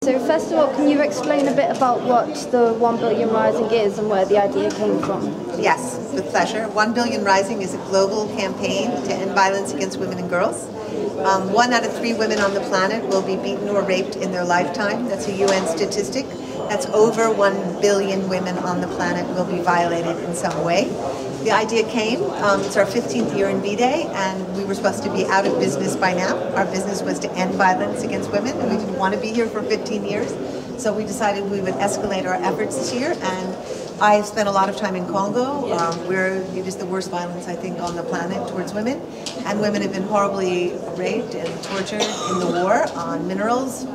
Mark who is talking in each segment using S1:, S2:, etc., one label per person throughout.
S1: So first of all, can you explain a bit about what the 1 Billion Rising is and where the idea came from?
S2: Yes, with pleasure. 1 Billion Rising is a global campaign to end violence against women and girls. 1 out of 3 women on the planet will be beaten or raped in their lifetime. That's a UN statistic. That's over 1 billion women on the planet will be violated in some way. The idea came, it's our 15th year in V-Day, and we were supposed to be out of business by now. Our business was to end violence against women, and we didn't want to be here for 15 years. So we decided we would escalate our efforts this year, and I've spent a lot of time in Congo, where it is the worst violence, I think, on the planet towards women. And women have been horribly raped and tortured in the war on minerals.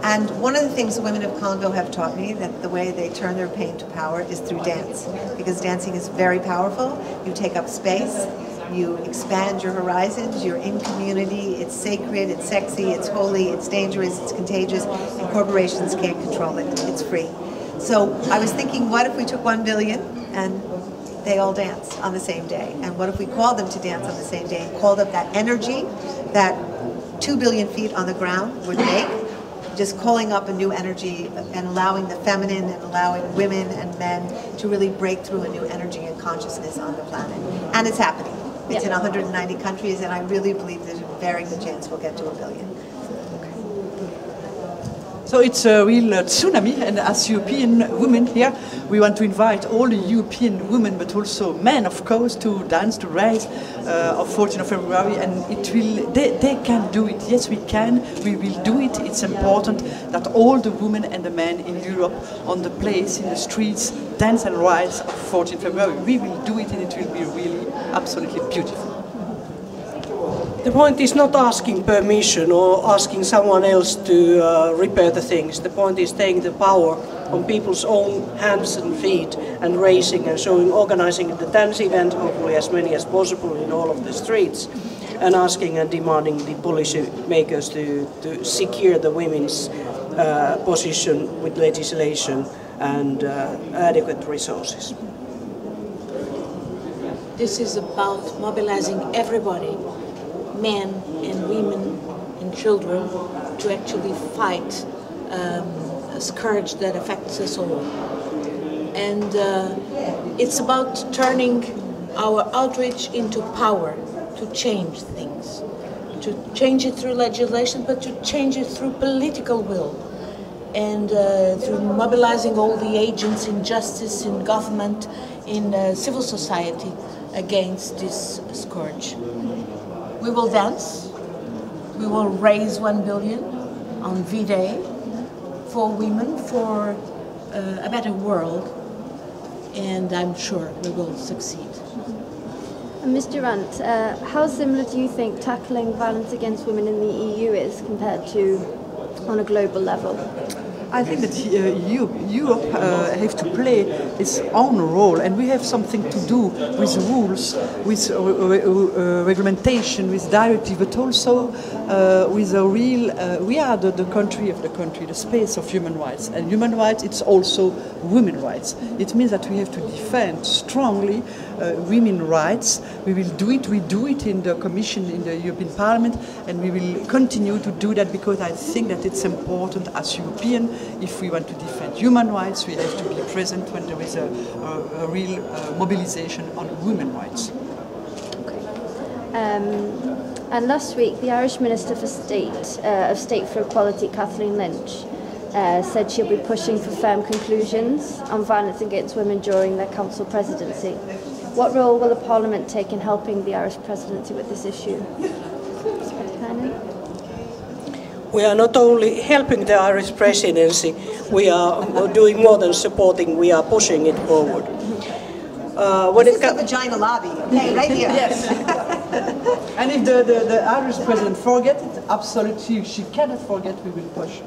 S2: And one of the things the women of Congo have taught me, that the way they turn their pain to power is through dance. Because dancing is very powerful. You take up space, you expand your horizons, you're in community, it's sacred, it's sexy, it's holy, it's dangerous, it's contagious, and corporations can't control it. It's free. So I was thinking, what if we took 1 billion and they all danced on the same day? And what if we called them to dance on the same day and called up that energy that 2 billion feet on the ground would make? Just calling up a new energy and allowing the feminine and allowing women and men to really break through a new energy and consciousness on the planet. And it's happening. It's in 190 countries, and I really believe there's a very good chance we'll get to 1 billion.
S3: So it's a real tsunami, and as European women here, we want to invite all the European women, but also men, of course, to dance, to rise of 14th of February, and it will. They can do it. Yes, we can. We will do it. It's important that all the women and the men in Europe, on the place, in the streets, dance and rise of 14th February. We will do it, and it will be really absolutely beautiful.
S4: The point is not asking permission or asking someone else to repair the things. The point is taking the power on people's own hands and feet and raising and showing, organizing the dance event, hopefully as many as possible in all of the streets, and asking and demanding the policy makers to secure the women's position with legislation and adequate resources.
S5: This is about mobilizing everybody, men and women and children, to actually fight a scourge that affects us all. And it's about turning our outreach into power to change things, to change it through legislation, but to change it through political will, and through mobilizing all the agents in justice, in government, in civil society against this scourge. We will dance, we will raise 1 billion on V-Day for women, for a better world, and I'm sure we will succeed.
S1: And Ms. Durant, how similar do you think tackling violence against women in the EU is compared to on a global level?
S3: I think that Europe has to play its own role, and we have something to do with rules, with regulation, with directive, but also with a real. We are the country of the country, the space of human rights, and human rights. It's also women's rights. It means that we have to defend strongly women's rights. We will do it. We do it in the Commission, in the European Parliament, and we will continue to do that because I think that it's important as European. If we want to defend human rights, we have to be present when there is a real mobilization on women's rights.
S1: Okay. And last week, the Irish Minister for State for Equality, Kathleen Lynch, said she'll be pushing for firm conclusions on violence against women during their council presidency. What role will the Parliament take in helping the Irish presidency with this issue?
S4: We are not only helping the Irish presidency, we are doing more than supporting, we are pushing it forward.
S2: This is the vagina lobby, okay, right here.
S3: Yes. And if the Irish president forgets it, absolutely, she cannot forget, we will push.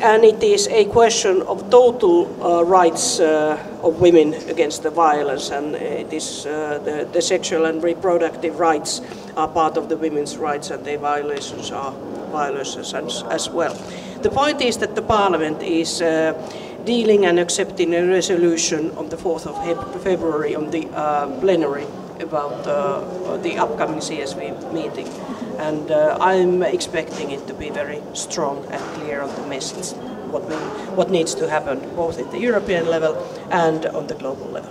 S4: And it is a question of total rights of women against the violence, and it is the sexual and reproductive rights are part of the women's rights, and their violations are violations as well. The point is that the Parliament is dealing and accepting a resolution on the 4th of February on the plenary about the upcoming CSV meeting. and I'm expecting it to be very strong and clear on the message what needs to happen both at the European level and on the global level.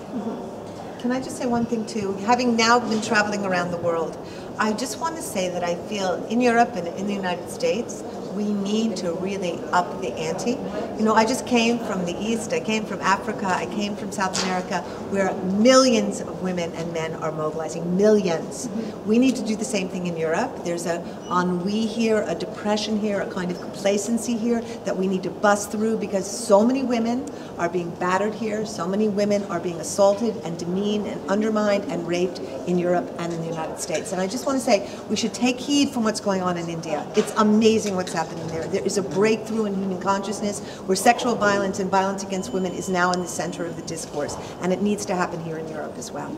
S2: Can I just say one thing too? Having now been traveling around the world, I just want to say that I feel in Europe and in the United States, we need to really up the ante. You know, I just came from the East, I came from Africa, I came from South America, where millions of women and men are mobilizing, millions. We need to do the same thing in Europe. There's a ennui here, a depression here, a kind of complacency here that we need to bust through because so many women are being battered here, so many women are being assaulted and demeaned and undermined and raped in Europe and in the United States. And I just want to say we should take heed from what's going on in India. It's amazing what's happening there. There is a breakthrough in human consciousness where sexual violence and violence against women is now in the center of the discourse, and it needs to happen here in Europe as well.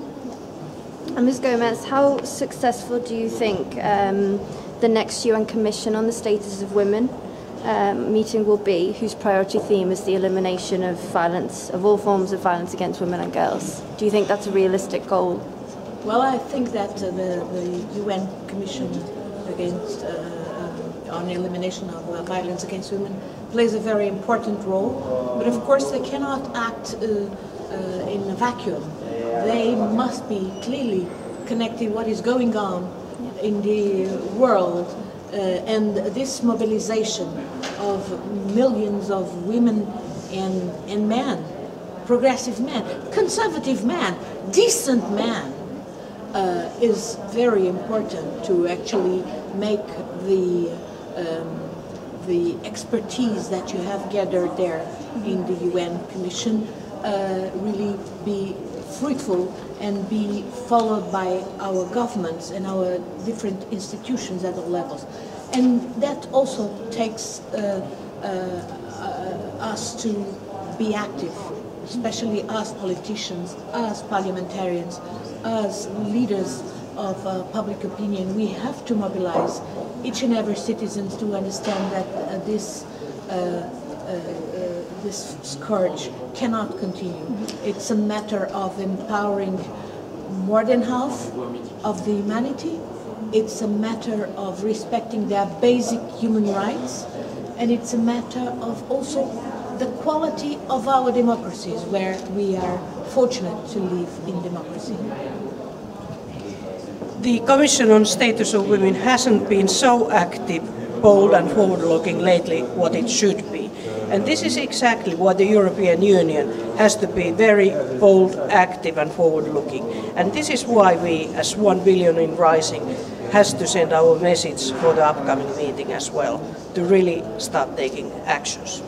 S1: And Ms. Gomes, how successful do you think the next UN Commission on the Status of Women meeting will be, whose priority theme is the elimination of violence, of all forms of violence against women and girls? Do you think that's a realistic goal?
S5: Well, I think that the UN Commission against on the elimination of violence against women plays a very important role, but of course they cannot act in a vacuum. They must be clearly connecting what is going on in the world, and this mobilization of millions of women and men, progressive men, conservative men, decent men, is very important to actually make the expertise that you have gathered there in the UN Commission really be fruitful and be followed by our governments and our different institutions at all levels. And that also takes us to be active, especially us politicians, us parliamentarians, us leaders of public opinion. We have to mobilize each and every citizen to understand that this scourge cannot continue. It's a matter of empowering more than half of the humanity. It's a matter of respecting their basic human rights, and it's a matter of also the quality of our democracies, where we are fortunate to live in democracy.
S4: The Commission on Status of Women hasn't been so active, bold and forward-looking lately what it should be. And this is exactly what the European Union has to be: very bold, active and forward-looking. And this is why we, as 1 billion in Rising, has to send our message for the upcoming meeting as well, to really start taking actions.